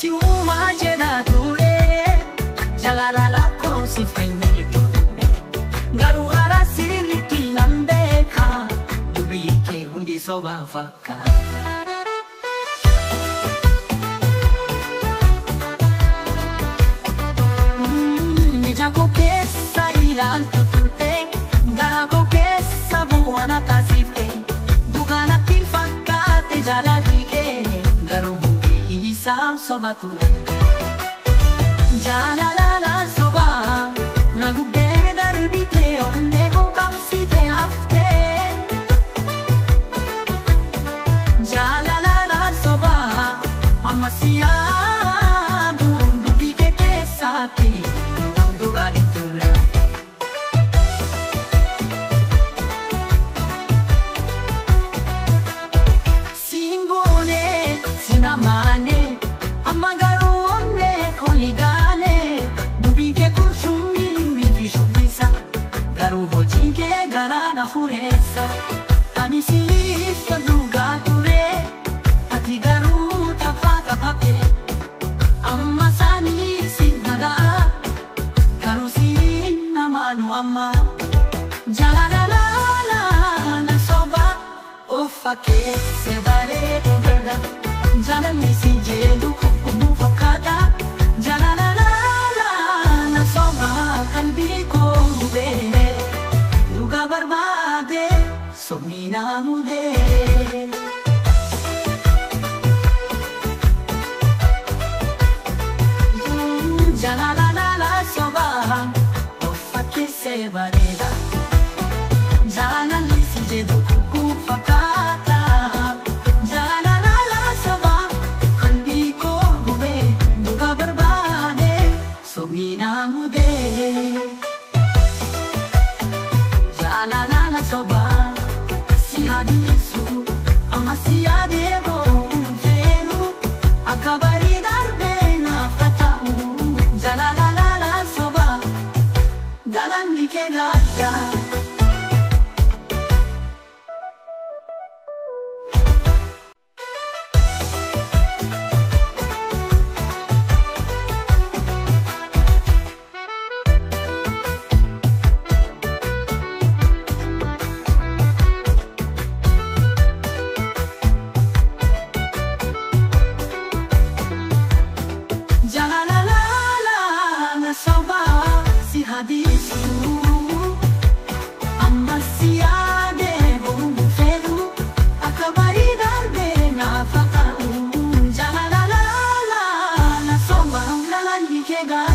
si uma jedadure jalalala ko si fengi garu hara siliti nambeka dubi ke hundi soba faka jago kesa ilan tutute gago kesa buana tasite dugana tifakate jaladike garu bugi isam sobatu jalalala soba nagu bebe darbite onde go kamsite afte jalalala soba amasia dubi ke kesati Singone, sinamane, amagaruone, oligane, dubike kushumi, miti shubisa, garubo jinke garana furesa, tanisista dugature, ati garu tafaka pape, ammasani sinada, garusin namanu amma, jalalala na soba. Fake se vale de verdad jana mi si jedu kumu fakada jana la la la na soma kalbi ko be luga barbade somina mude jana la la la soba fake se vale jana mi si jedu kumu fakada Jalalala soba si hadisu amasia debo fenu akabari darbe na fatahu jalalala soba dalan nikelaja hadisu amasia debo fenu akabari darbe na fatahu jalalala na soba dalan nikelaja